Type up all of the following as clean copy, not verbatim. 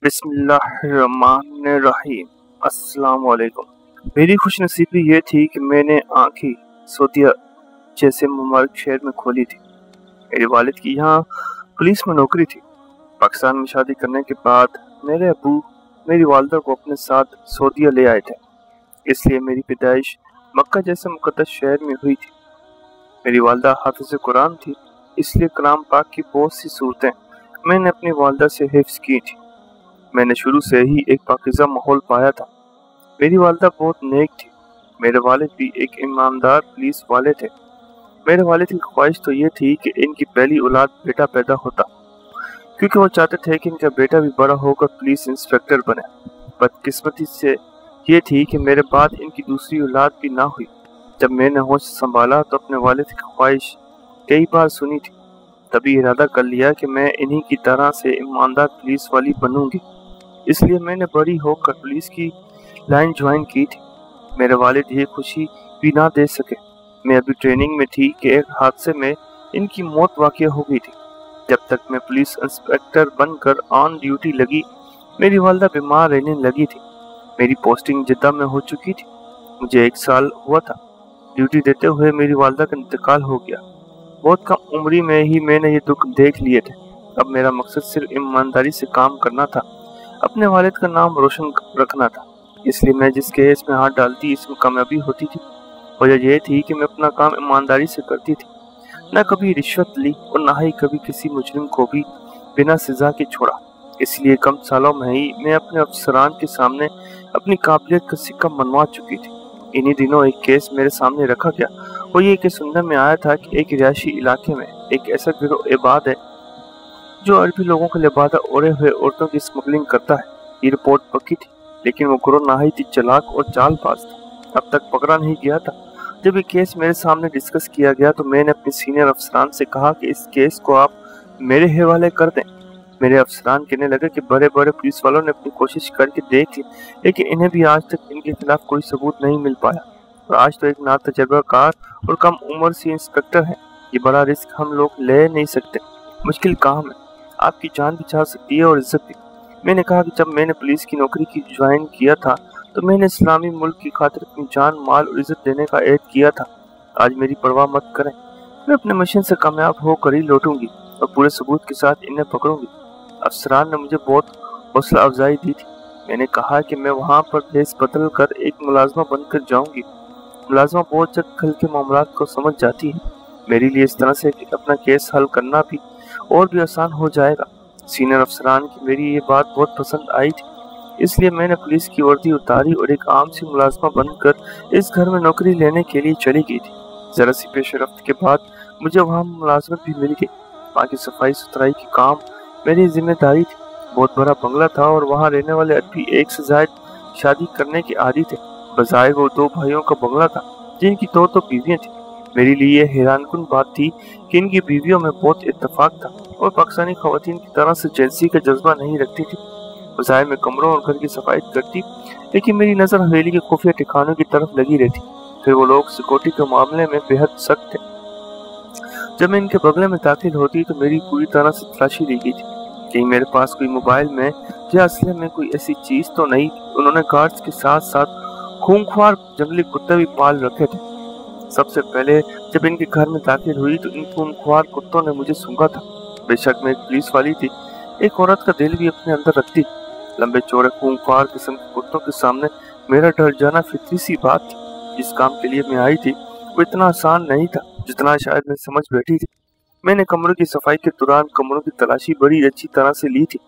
बिस्मिल्लाहिर्रहमानिर्रहीम। अस्सलाम वालेकुम। मेरी खुशनसीबी ये थी कि मैंने आँखें सऊदीया जैसे मुबारक शहर में खोली थी। मेरे वालिद की यहाँ पुलिस में नौकरी थी। पाकिस्तान में शादी करने के बाद मेरे अबू मेरी वालदा को अपने साथ सऊदीया ले आए थे, इसलिए मेरी पैदाइश मक्का जैसे मुक़द्दस शहर में हुई थी। मेरी वालदा हाफिज़ कुरान थी, इसलिए कलाम पाक की बहुत सी सूरतें मैंने अपनी वालदा से हिफ्ज़ की थी। मैंने शुरू से ही एक पाकीज़ा माहौल पाया था। मेरी वालदा बहुत नेक थी। मेरे वालिद भी एक ईमानदार पुलिस वाले थे। मेरे वालिद की ख्वाहिश तो ये थी कि इनकी पहली औलाद बेटा पैदा होता, क्योंकि वो चाहते थे कि इनका बेटा भी बड़ा होकर पुलिस इंस्पेक्टर बने। बदकिस्मती से ये थी कि मेरे बाद इनकी दूसरी औलाद भी ना हुई। जब मैंने होश संभाला तो अपने वालिद की ख्वाहिश कई बार सुनी थी, तभी इरादा कर लिया कि मैं इन्हीं की तरह से ईमानदार पुलिस वाली बनूंगी। इसलिए मैंने बड़ी होकर पुलिस की लाइन ज्वाइन की थी। मेरे वालिद ये खुशी भी ना दे सके। मैं अभी ट्रेनिंग में थी कि एक हादसे में इनकी मौत वाक़या हो गई थी। जब तक मैं पुलिस इंस्पेक्टर बनकर ऑन ड्यूटी लगी, मेरी वालदा बीमार रहने लगी थी। मेरी पोस्टिंग जिद्दा में हो चुकी थी। मुझे 1 साल हुआ था। ड्यूटी देते हुए मेरी वालदा का इंतकाल हो गया। बहुत कम उम्री में ही मैंने ये दुख देख लिए थे। अब मेरा मकसद सिर्फ ईमानदारी से काम करना था, अपने वालिद का नाम रोशन रखना था। इसलिए मैं जिस केस में हाथ डालती इसमें कामयाबी होती थी। वजह यह थी कि मैं अपना काम ईमानदारी से करती थी, न कभी रिश्वत ली और न ही कभी किसी मुजरिम को भी बिना सजा के छोड़ा। इसलिए कम सालों में ही मैं अपने अफसरान के सामने अपनी काबिलियत का सिक्का मनवा चुकी थी। इन्हीं दिनों एक केस मेरे सामने रखा गया। वो ये कि सुनने में आया था कि एक रिहायशी इलाके में एक ऐसा गिरोह इबाद है जो अरबी लोगों के लिबादा ओढ़े हुए औरतों की स्मगलिंग करता है। ये रिपोर्ट पक्की थी, लेकिन वो गिरोह नहायत चालाक और चालबाज था। अब तक पकड़ा नहीं गया था। जब ये केस मेरे सामने डिस्कस किया गया तो मैंने अपने सीनियर अफसरान से कहा कि इस केस को आप मेरे हवाले कर दें। मेरे अफसरान कहने लगे कि बड़े बड़े पुलिस वालों ने अपनी कोशिश करके देख ली, लेकिन इन्हें भी आज तक इनके खिलाफ कोई सबूत नहीं मिल पाया। और आज तो एक नातजुर्बाकार और कम उम्र से इंस्पेक्टर है। ये बड़ा रिस्क हम लोग ले नहीं सकते। मुश्किल काम है, आपकी जान भी जा सकती है और इज्जत भी। मैंने कहा कि जब मैंने पुलिस की नौकरी की ज्वाइन किया था तो मैंने इस्लामी मुल्क की खातिर अपनी जान, माल और इज्जत देने का ऐद किया था। आज मेरी परवाह मत करें, मैं अपने मिशन से कामयाब होकर ही लौटूंगी और पूरे सबूत के साथ इन्हें पकड़ूंगी। अफसरान ने मुझे बहुत हौसला अफजाई दी थी। मैंने कहा कि मैं वहाँ पर भेस बदल कर एक मुलाजमा बनकर जाऊंगी। मुलाजमा बहुत जल्द कल के मामलात को समझ जाती है। मेरे लिए इस तरह से अपना केस हल करना भी और भी आसान हो जाएगा। सीनियर अफसरान की मेरी ये बात बहुत पसंद आई थी, इसलिए मैंने पुलिस की वर्दी उतारी और एक आम सी मुलाजमा बनकर इस घर में नौकरी लेने के लिए चली गई थी। जरा सी पेशरफ्त के बाद मुझे वहाँ मुलाजमत भी मिल गई। वहाँ की सफाई सुथराई की काम मेरी जिम्मेदारी थी। बहुत बड़ा बंगला था और वहाँ रहने वाले अरबी एक से ज्यादा शादी करने के आदी थे। बजाय वो 2 भाइयों का बंगला था जिनकी 2 बीवियां थी। मेरे लिए हैरानकुन बात थी कि इनकी बीवियों में बहुत इत्तेफाक था और पाकिस्तानी खवातीन की तरह से जेलसी का जज्बा नहीं रखती थी। बजाय में कमरों और घर की सफाई करती, लेकिन मेरी नजर हवेली के खुफिया ठिकानों की तरफ लगी रहती। फिर वो लोग सिक्योरिटी के मामले में बेहद सख्त थे। जब मैं इनके बंगले में दाखिल होती तो मेरी पूरी तरह से तलाशी ली गई थी। कहीं मेरे पास कोई मोबाइल में या असले में कोई ऐसी चीज तो नहीं। उन्होंने गार्ड्स के साथ साथ खूंखार जंगली कुत्ते भी पाल रखे थे। सबसे पहले जब इनके घर में दाखिल हुई तो इन खूंखार कुत्तों ने मुझे सूंघा था। बेशक मैं एक पुलिस वाली थी, एक औरत का दिल भी अपने अंदर रखती। लंबे चौड़े खूंखार किस्म के कुत्तों के सामने मेरा डर जाना फितरी सी बात थी। जिस काम के लिए मैं आई थी वो इतना आसान नहीं था जितना शायद मैं समझ बैठी थी। मैंने कमरों की सफाई के दौरान कमरों की तलाशी बड़ी अच्छी तरह से ली थी,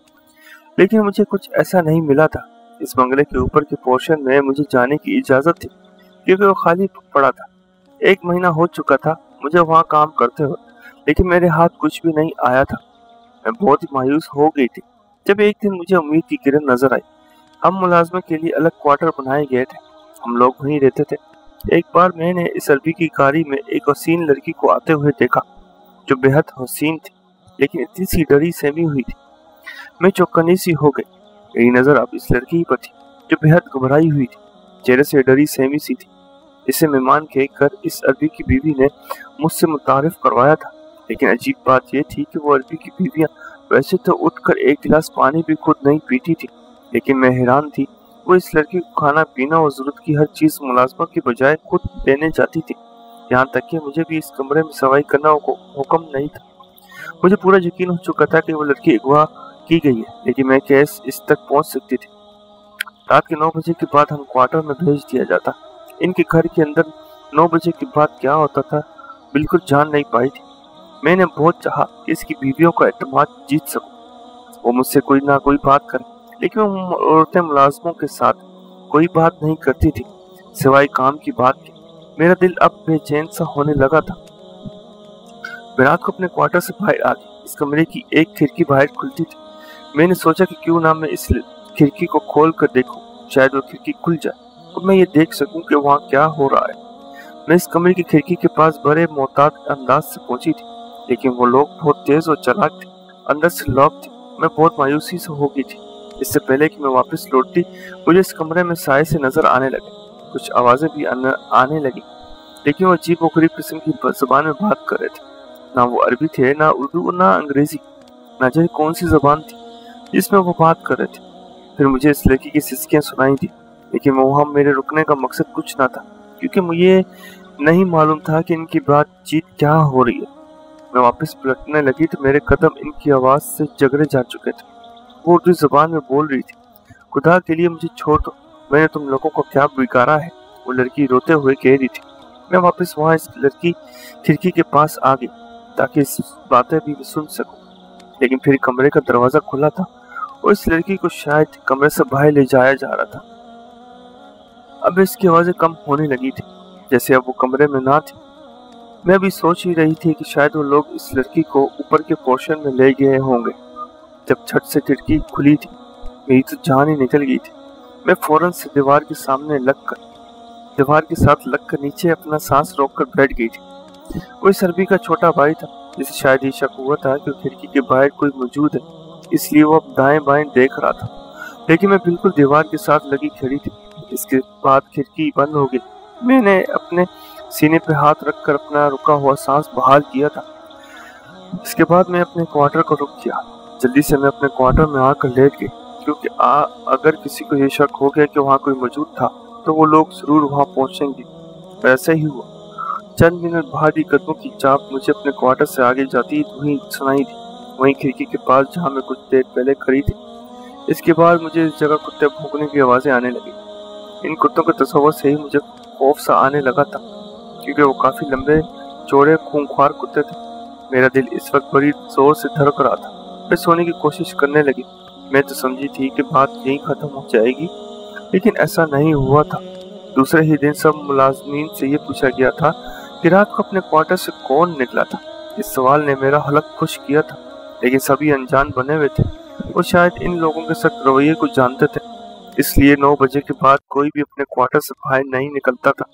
लेकिन मुझे कुछ ऐसा नहीं मिला था। इस बंगले के ऊपर के पोर्शन में मुझे जाने की इजाजत थी, क्योंकि वो खाली पड़ा था। 1 महीना हो चुका था मुझे वहाँ काम करते हुए, लेकिन मेरे हाथ कुछ भी नहीं आया था। मैं बहुत ही मायूस हो गई थी जब एक दिन मुझे उम्मीद की किरण नजर आई। हम मुलाजमे के लिए अलग क्वार्टर बनाए गए थे। हम लोग वहीं रहते थे। एक बार मैंने इस अरबी की गाड़ी में एक हसीन लड़की को आते हुए देखा, जो बेहद हसीन थी, लेकिन इतनी सी डरी सहमी हुई थी। मैं चौकन्नी सी हो गई। मेरी नजर अब इस लड़की पर थी जो बेहद घबराई हुई थी, चेहरे से डरी सहमी सी थी। इसे मेहमान कहकर इस अरबी की बीवी ने मुझसे मुतारिफ करवाया था, लेकिन अजीब बात यह थी कि वो अरबी की बीवियां वैसे तो उठकर एक गिलास पानी भी खुद नहीं पीती थी, लेकिन मैं हैरान थी वो इस लड़की को खाना पीना और जरूरत की हर चीज मुलाजमा की बजाय खुद देने जाती थी। यहाँ तक कि मुझे भी इस कमरे में सफाई करना हुक्म नहीं था। मुझे पूरा यकीन हो चुका था कि वो लड़की अगवा की गई है, लेकिन मैं कैसे इस तक पहुंच सकती थी। रात के 9 बजे के बाद हम क्वार्टर में भेज दिया जाता। इनके घर के अंदर 9 बजे के बाद क्या होता था बिल्कुल जान नहीं पाई थी। मैंने बहुत चाहा कि इसकी बीवियों का एतमाद जीत सकूं, वो मुझसे कोई ना कोई बात करे, लेकिन वो औरतें मुलाजमों के साथ कोई बात नहीं करती थी सिवाय काम की बात की। मेरा दिल अब बेचैन सा होने लगा था। मैं रात को अपने क्वार्टर से बाहर आ गई। इस कमरे की एक खिड़की बाहर खुलती थी। मैंने सोचा कि क्यों ना मैं इस खिड़की को खोल कर देखूं, शायद वो खिड़की खुल जाए और मैं ये देख सकूं कि वहाँ क्या हो रहा है। मैं इस कमरे की खिड़की के पास बड़े मोहतात अंदाज से पहुंची थी, लेकिन वो लोग बहुत तेज और चालाक थे, अंदर से लॉक थे। मैं बहुत मायूसी से हो गई थी। इससे पहले कि मैं वापस लौटती, मुझे इस कमरे में साए से नजर आने लगे। कुछ आवाजें भी आने लगी, लेकिन वो अजीब और गरीब किस्म की जबान में बात कर रहे थे। ना वो अरबी थे, ना उर्दू और ना अंग्रेजी, ना जाने कौन सी जबान थी जिसमें वो बात कर रहे थे। फिर मुझे इस लड़की की सिसकियां सुनाई थी, लेकिन वहाँ मेरे रुकने का मकसद कुछ ना था, क्योंकि मुझे नहीं मालूम था कि इनकी बातचीत क्या हो रही है। मैं वापस पलटने लगी तो मेरे कदम इनकी आवाज से जगरे जा चुके थे। वो उर्दू जबान में बोल रही थी, खुदा के लिए मुझे छोड़ दो, मैंने तुम लोगों को क्या बिगाड़ा है, वो लड़की रोते हुए कह रही थी। मैं वापस वहाँ इस लड़की खिड़की के पास आ गई ताकि इस बातें भी सुन सकूं, लेकिन फिर कमरे का दरवाजा खुला था और इस लड़की को शायद कमरे से बाहर ले जाया जा रहा था। अब इसकी आवाजें कम होने लगी थी, जैसे अब वो कमरे में ना थी। मैं भी सोच ही रही थी कि शायद वो लोग इस लड़की को ऊपर के पोर्शन में ले गए होंगे। जब छत से खिड़की खुली थी, मेरी तो जान ही निकल गई थी। मैं फौरन से दीवार के साथ लगकर नीचे अपना सांस रोककर बैठ गई थी। वो इस अरबी का छोटा भाई था, जिसे शायद ये शक हुआ था कि खिड़की के बाहर कोई मौजूद है, इसलिए वो अब दाएं बाएं देख रहा था, लेकिन मैं बिल्कुल दीवार के साथ लगी खड़ी थी। इसके बाद खिड़की बंद हो गई। मैंने अपने सीने पे हाथ रखकर अपना रुका हुआ सांस बहाल किया था। इसके बाद मैं अपने क्वार्टर को रुक किया। जल्दी से मैं अपने क्वार्टर में आकर लेट गई, क्योंकि अगर किसी को ये शक हो गया कि वहाँ कोई मौजूद था तो वो लोग जरूर वहाँ पहुँचेंगे। वैसे ही हुआ। चंद मिनट बाद ही कदमों की चाप मुझे अपने क्वार्टर से आगे जाती वहीं सुनाई दी, वहीं खिड़की के पास जहाँ मैं कुछ देर पहले खड़ी थी। इसके बाद मुझे इस जगह कुत्ते भौंकने की आवाजें आने लगी। इन कुत्तों के तस्वर से ही मुझे खौफ सा आने लगा था, क्योंकि वो काफी लंबे चौड़े खूंखार कुत्ते थे। मेरा दिल इस वक्त बड़ी जोर से धड़क रहा था। मैं सोने की कोशिश करने लगी। मैं तो समझी थी कि बात यहीं खत्म हो जाएगी, लेकिन ऐसा नहीं हुआ था। दूसरे ही दिन सब मुलाजमीन से ये पूछा गया था कि रात को अपने क्वार्टर से कौन निकला था। इस सवाल ने मेरा हलक खुश किया था, लेकिन सभी अनजान बने हुए थे और शायद इन लोगों के सख्त रवैये को जानते थे, इसलिए 9 बजे के बाद कोई भी अपने क्वार्टर से बाहर नहीं निकलता था।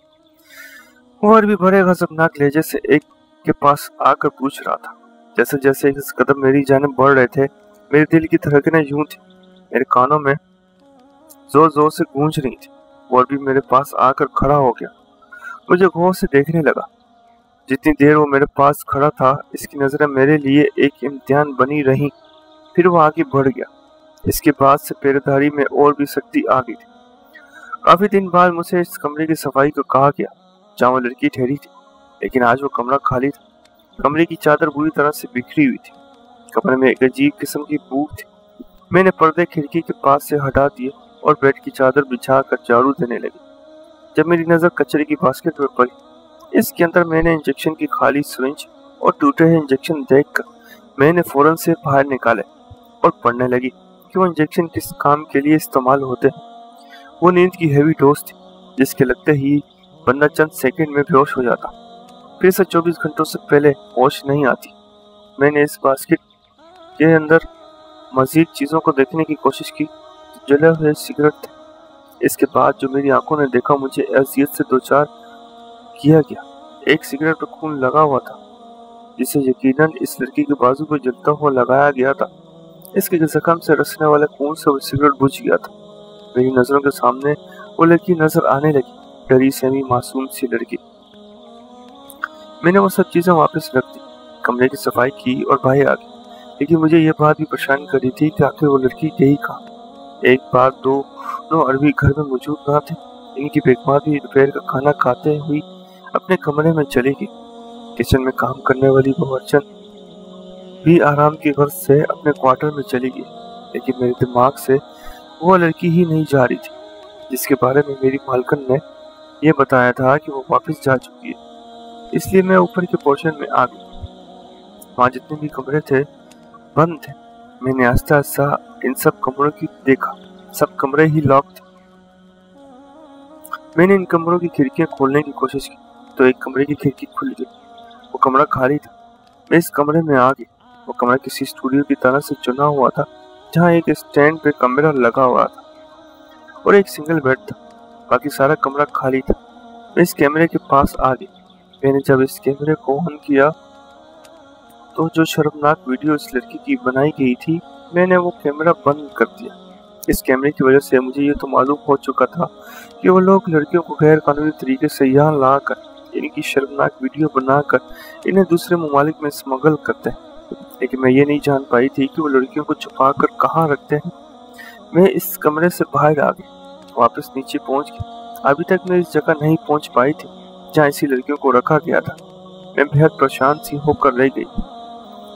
और भी बड़े गजबनाक लहजे से एक के पास आकर पूछ रहा था। जैसे जैसे इस कदम मेरी जानिब बढ़ रहे थे, मेरे दिल की धड़कनें यूं थी, मेरे कानों में जोर जोर से गूंज रही थी। और भी मेरे पास आकर खड़ा हो गया, मुझे गौर से देखने लगा। जितनी देर वो मेरे पास खड़ा था, इसकी नजरें मेरे लिए एक इम्तिहान बनी रही। फिर वो आगे बढ़ गया। इसके बाद से पेरेदारी में और भी सख्ती आ गई थी। काफी दिन बाद मुझे इस कमरे की सफाई को कहा गया जहाँ वो लड़की ठहरी थी, लेकिन आज वो कमरा खाली था। कमरे की चादर बुरी तरह से बिखरी हुई थी। कमरे में एक अजीब किस्म की बू थी। मैंने पर्दे खिड़की के पास से हटा दिए और बेड की चादर बिछाकर झाड़ू देने लगी, जब मेरी नजर कचरे की बास्केट में पड़ी। इसके अंदर मैंने इंजेक्शन की खाली सिरिंज और टूटे हुए इंजेक्शन देखकर मैंने फौरन से बाहर निकाले और पढ़ने लगी कि वो इंजेक्शन किस काम के लिए इस्तेमाल होते हैं। वो नींद की हैवी डोज थी, जिसके लगते ही बंदा चंद सेकंड में बेहोश हो जाता, फिर से 24 घंटों से पहले होश नहीं आती। मैंने इस बास्केट के अंदर मजीद चीजों को देखने की कोशिश की। जले हुए सिगरेट थे। इसके बाद जो मेरी आंखों ने देखा, मुझे अज़ियत से दो चार किया गया। एक सिगरेट पर खून लगा हुआ था, जिसे यकीनन इस लड़की के बाजू पर जलता हुआ लगाया गया था। इसके जख्म से रसने वाले खून से वो सिगरेट बुझ गया था। मेरी नजरों के सामने वो लड़की नजर आने लगी, डरी सहमी मासूम सी लड़की। मैंने वो सब चीजें वापस रख दी, कमरे की सफाई की और बाहर आ गई। लेकिन मुझे ये बात भी परेशान कर रही थी कि आखिर वो लड़की गई कहाँ। एक बार दोनों अरबी घर में मौजूद न थे। इनकी बेगमां भी दोपहर का खाना खाते हुई अपने कमरे में चली गई। किचन में काम करने वाली बावर्चन भी आराम की गर्ज से अपने क्वार्टर में चली गई। लेकिन मेरे दिमाग से वो लड़की ही नहीं जा रही थी जिसके बारे में मेरी मालकन ने यह बताया था कि वो वापस जा चुकी है। इसलिए मैं ऊपर के पोर्शन में आ गई। वहाँ जितने भी कमरे थे बंद थे। मैंने आस्ता आस्ता इन सब कमरों की देखा, सब कमरे ही लॉक थे। मैंने इन कमरों की खिड़कियां खोलने की कोशिश की तो एक कमरे की खिड़की खुल गई। वो कमरा खाली था। मैं इस कमरे में आ गई। वो कमरा किसी स्टूडियो की तरह से चुना हुआ था, जहाँ एक स्टैंड पे कैमरा लगा हुआ था और एक सिंगल बेड था। बाकी सारा कमरा खाली था। मैं इस कैमरे के पास आ गई। मैंने जब इस कैमरे को ऑन किया तो जो शर्मनाक वीडियो इस लड़की की बनाई गई थी, मैंने वो कैमरा बंद कर दिया। इस कैमरे की वजह से मुझे ये तो मालूम हो चुका था कि वो लोग लड़कियों को गैर कानूनी तरीके से यहाँ लाकर इनकी शर्मनाक वीडियो बनाकर इन्हें दूसरे ममालिक में स्मगल करते हैं। लेकिन मैं ये नहीं जान पाई थी कि वो लड़कियों को छुपा कर कहाँ रखते हैं। मैं इस कमरे से बाहर आ गई, वापस नीचे पहुंच गई। अभी तक मैं इस जगह नहीं पहुंच पाई थी जहाँ इसी लड़कियों को रखा गया था। मैं बेहद परेशान सी होकर रह गई,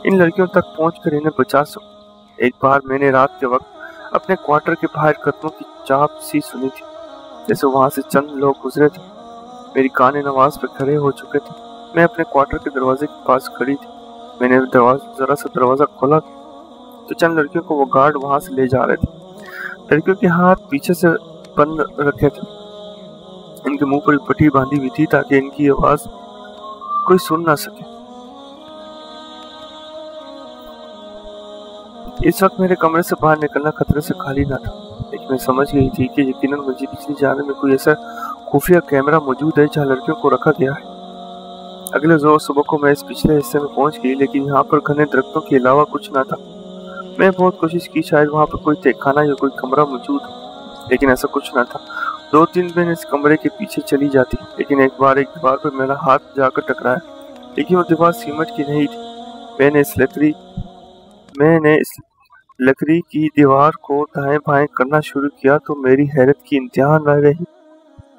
इन लड़कियों तक पहुंचकर इन्हें बचा सकूं। एक बार मैंने रात के वक्त अपने क्वार्टर के बाहर कदमों की चाप सी सुनी थी, जैसे वहां से चंद लोग गुजरे थे। मेरी कान नवाज पे खड़े हो चुके थे। मैं अपने क्वार्टर के दरवाजे के पास खड़ी थी। मैंने जरा सा दरवाजा खोला तो चंद लड़कियों को वो गार्ड वहां से ले जा रहे थे। लड़कियों के हाथ पीछे से बंद रखे थे। इनके मुंह पर पट्टी बांधी हुई थी ताकि इनकी आवाज कोई सुन ना सके। इस वक्त मेरे कमरे से बाहर निकलना खतरे से खाली ना था, लेकिन मैं समझ गई थी कि यकीनन मुझे पिछली जाने में कोई ऐसा खुफिया कैमरा मौजूद है जहाँ लड़कियों को रखा गया है। अगले रोज सुबह को मैं इस पिछले हिस्से में पहुंच गई, लेकिन यहाँ पर घने दरख्तों के अलावा कुछ ना था। मैं बहुत कोशिश की शायद वहाँ पर कोई तहखाना या कोई कमरा मौजूद हो, लेकिन ऐसा कुछ ना था। 2-3 दिन इस कमरे के पीछे चली जाती, लेकिन एक दीवार पर मेरा हाथ जाकर टकराया, लेकिन वो दीवार सीमेंट की नहीं थी। मैंने इस लकड़ी की दीवार को दाएं बाएं करना शुरू किया तो मेरी हैरत की इंतहा न रही।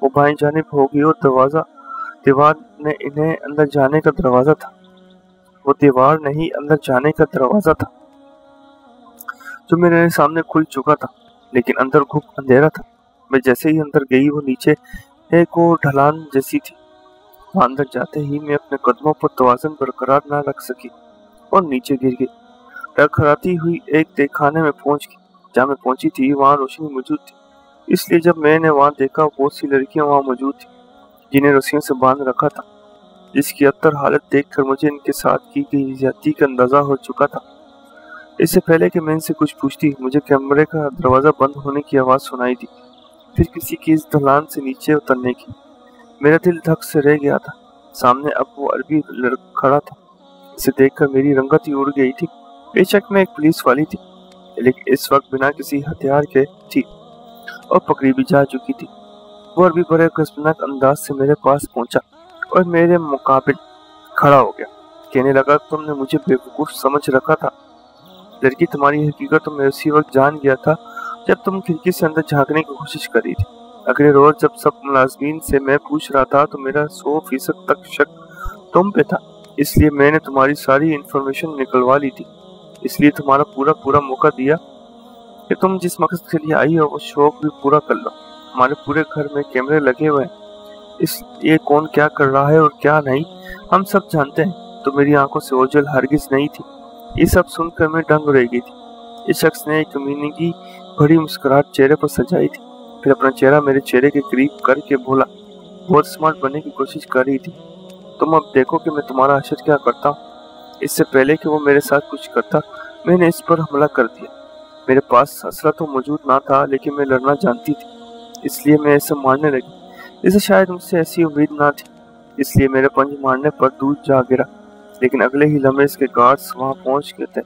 वो बाएं जानिब हो गई और दीवार ने इन्हें अंदर जाने का दरवाजा था। वो दीवार नहीं अंदर जाने का दरवाजा था जो मेरे सामने खुल चुका था, लेकिन अंदर घुप अंधेरा था। मैं जैसे ही अंदर गई वो नीचे एक और ढलान जैसी थी। अंदर जाते ही मैं अपने कदमों पर तवाज़ुन बरकरार न रख सकी और नीचे गिर गई। टकराती हुई एक तहखाने में पहुंच गई। जहाँ मैं पहुंची थी वहाँ रोशनी मौजूद थी, इसलिए जब मैंने वहाँ देखा बहुत सी लड़कियां वहाँ मौजूद थी जिन्हें रस्सियों से बांध रखा था, जिसकी अबतर हालत देखकर मुझे इनके साथ की गई ज्यादती का अंदाजा हो चुका था। इससे पहले कि मैं इनसे कुछ पूछती, मुझे कमरे का दरवाजा बंद होने की आवाज सुनाई दी, फिर किसी की इस ढलान से नीचे उतरने की। मेरा दिल धक से रह गया था। सामने अब वो अरबी लड़का खड़ा था। इसे देखकर मेरी रंगत ही उड़ गई थी। बेशक मैं एक पुलिस वाली थी, लेकिन इस वक्त बिना किसी हथियार के थी और पकड़ी भी जा चुकी थी। वो अरबी बड़े खौफनाक अंदाज से मेरे पास पहुंचा और मेरे मुकाबिल खड़ा हो गया। कहने लगा, तुमने मुझे बेवकूफ समझ रखा था लड़की, तुम्हारी हकीकत तो मैं उसी वक्त जान गया था जब तुम खिड़की से अंदर झांकने की कोशिश कर रही थी। अगले रोज जब सब मुलाजमीन से मैं पूछ रहा था तो मेरा 100% तक शक तुम पे था, इसलिए मैंने तुम्हारी सारी इंफॉर्मेशन निकलवा ली थी। इसलिए तुम्हारा पूरा मौका दिया कि तुम जिस मकसद के लिए आई हो वो शौक भी पूरा कर लो। हमारे पूरे घर में कैमरे लगे हुए हैं, इसलिए कौन क्या कर रहा है और क्या नहीं हम सब जानते हैं। तो मेरी आंखों से ओझल हरगिज नहीं थी। ये सब सुनकर मैं दंग रह गई थी। इस शख्स ने एक कमीने की बड़ी मुस्कुराहट चेहरे पर सजाई थी, फिर अपना चेहरा मेरे चेहरे के करीब करके बोला, बहुत स्मार्ट बनने की कोशिश कर रही थी, तुम अब देखो कि मैं तुम्हारा असर क्या करता हूँ। इससे पहले कि वो मेरे साथ कुछ करता, मैंने इस पर हमला कर दिया। मेरे पास असला तो मौजूद ना था, लेकिन मैं लड़ना जानती थी, इसलिए मैं ऐसे मारने लगी। इसे शायद मुझसे ऐसी उम्मीद ना थी, इसलिए मेरे पंज मारने पर दूध जा गिरा। लेकिन अगले ही लम्हे इसके गार्ड्स वहां पहुंच गए थे,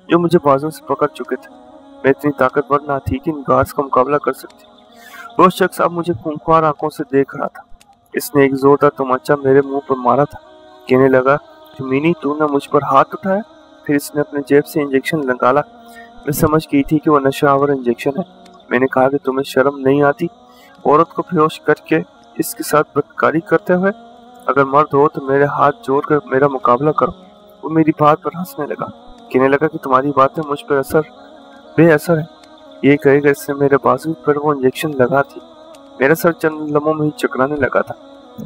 जो मुझे बाजू से पकड़ चुके थे। मैं इतनी ताकतवर ना थी कि इन गार्ड्स का मुकाबला कर सकती। वो शख्स अब मुझे खूंखार आंखों से देख रहा था। इसने एक जोरदार तमाचा मेरे मुंह पर मारा था। कहने लगा, मीनी, तूने मुझ पर हाथ उठाया? फिर इसने अपने जेब से इंजेक्शन निकाला। मैं समझ गई थी कि वो नशावर इंजेक्शन है। मैंने कहा कि तुम्हें शर्म नहीं आती औरत को बेहोश करके इसके साथ बदकारी करते हुए? अगर मर्द हो तो मेरे हाथ जोड़कर मेरा मुकाबला करो। वो मेरी बात पर हंसने लगा, कहने लगा कि तुम्हारी बातें मुझ पर बेअसर है। ये कहेगा इससे मेरे बाजू पर वो इंजेक्शन लगा थी। मेरा सर चंद लम्हों में ही चकराने लगा था।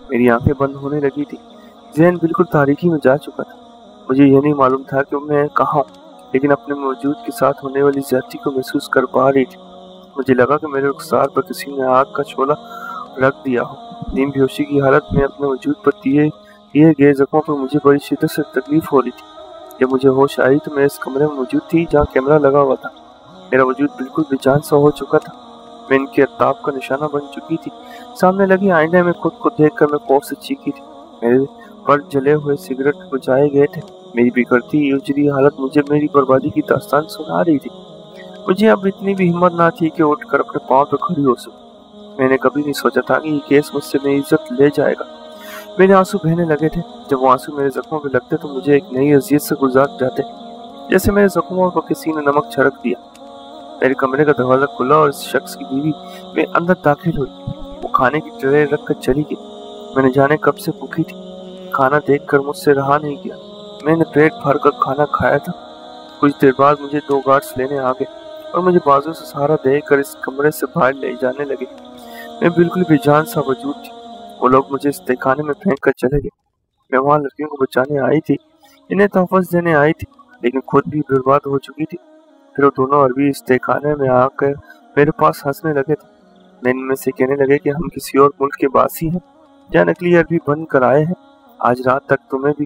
मेरी आंखें बंद होने लगी थी। ज़हन बिल्कुल तारीकी में जा चुका था। मुझे ये नहीं मालूम था कि मैं कहाँ हूँ, लेकिन अपने मौजूद के साथ होने वाली ज्यादती को महसूस कर पा रही थी। मुझे लगा कि मेरे रुखसार पर किसी ने आग का शोला रख दिया हो। नींद बेहोशी की हालत में अपने वजूद पर दिए गए जख्मों पर मुझे बड़ी शिद्दत से तकलीफ हो रही थी। जब मुझे होश आई तो मैं इस कमरे में मौजूद थी जहाँ कैमरा लगा हुआ था। मेरा वजूद बिल्कुल बेजान सा हो चुका था। मैं इनके अताब का निशाना बन चुकी थी। सामने लगी आईने में खुद को देखकर मैं खौफ से चीखी थी। मेरे पर जले हुए सिगरेट बुझाए गए थे। मेरी बिगड़ती उजरी हालत मुझे मेरी बर्बादी की दास्तान सुना रही थी। मुझे अब इतनी भी हिम्मत ना थी कि उठकर अपने पांव पर खड़ी हो सकूं। मैंने कभी नहीं सोचा था कि ये केस मुझसे मेरी इज्जत ले जाएगा। मेरे आंसू बहने लगे थे। जब वो आंसू मेरे जख्मों पे लगते तो मुझे एक नई अजियत से गुजार जाते, जैसे मेरे जख्मों पर किसी ने नमक छिड़क दिया। मेरे कमरे का दरवाजा खुला और इस शख्स की बीवी में अंदर दाखिल हुई। वो खाने की ट्रे रख कर चली गई। मैंने जाने कब से भूखी थी। खाना देखकर मुझसे रहा नहीं गया। मैंने पेट भर कर खाना खाया था। कुछ देर बाद मुझे 2 गार्ड्स लेने आ गए और मुझे बाजू से सहारा देकर इस कमरे से बाहर ले जाने लगे। मैं बिल्कुल बेजान सा वजूद थी। वो लोग मुझे इस तहखाने में फेंक कर चले गए। मैं वहाँ लड़कियों को बचाने आई थी, इन्हें तहफ़्फ़ुज़ देने आई थी, लेकिन खुद भी बर्बाद हो चुकी थी। फिर वो दोनों अरबी इस तहखाने में आकर मेरे पास हंसने लगे थे। मैं इनमें से कहने लगे कि हम किसी और मुल्क के बासी हैं, जहाँ नकली अरबी बन कर आए हैं। आज रात तक तुम्हें भी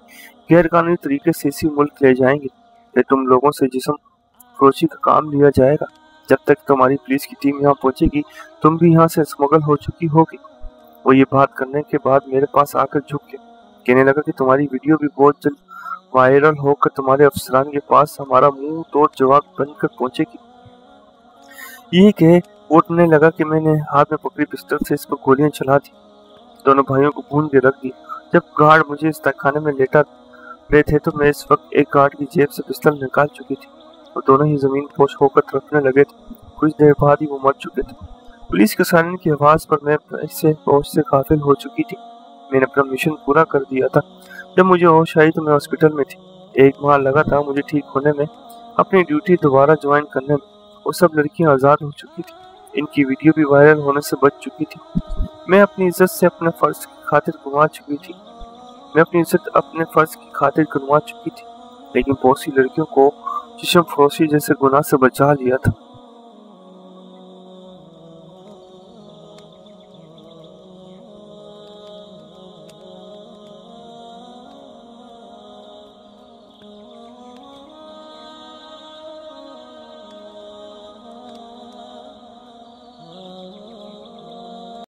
गैर कानूनी तरीके से इसी मुल्क ले जाएंगे। फिर तुम लोगों से जिस्म फरोशी का काम लिया जाएगा। जब तक तुम्हारी पुलिस की टीम यहाँ पहुंचेगी, तुम भी यहाँ से स्मगल हो चुकी होगी। वो ये बात करने के बाद मेरे पास आकर झुक गया, कहने लगा कि तुम्हारी वीडियो भी बहुत जल्द वायरल होकर तुम्हारे अफसरान के पास हमारा मुंह तोड़ जवाब बनकर पहुंचेगी। ये कहे उठने लगा कि मैंने हाथ में पकड़ी पिस्टल से इस पर गोलियां चला दी। दोनों भाइयों को भून के रख दिया। जब गार्ड मुझे इस तहखाने में लेटा रहे थे तो मैं इस वक्त एक गार्ड की जेब से पिस्टल निकाल चुकी थी और दोनों ही जमीन पोश होकर तड़पने लगे थे। कुछ देर बाद ही वो मर चुके थे। पुलिस के सायरन की आवाज पर मैं इससे होश से गाफिल हो चुकी थी। मैंने अपना मिशन पूरा कर दिया था। जब मुझे होश आई तो मैं हॉस्पिटल में थी। 1 माह लगा था मुझे ठीक होने में, अपनी ड्यूटी दोबारा ज्वाइन करने में। वो सब लड़कियां आज़ाद हो चुकी थी। इनकी वीडियो भी वायरल होने से बच चुकी थी। मैं अपनी इज्जत से अपने फर्ज की खातिर गंवा चुकी थी। लेकिन बहुत सी लड़कियों को जिस्म फरोशी जैसे गुनाह से बचा लिया था।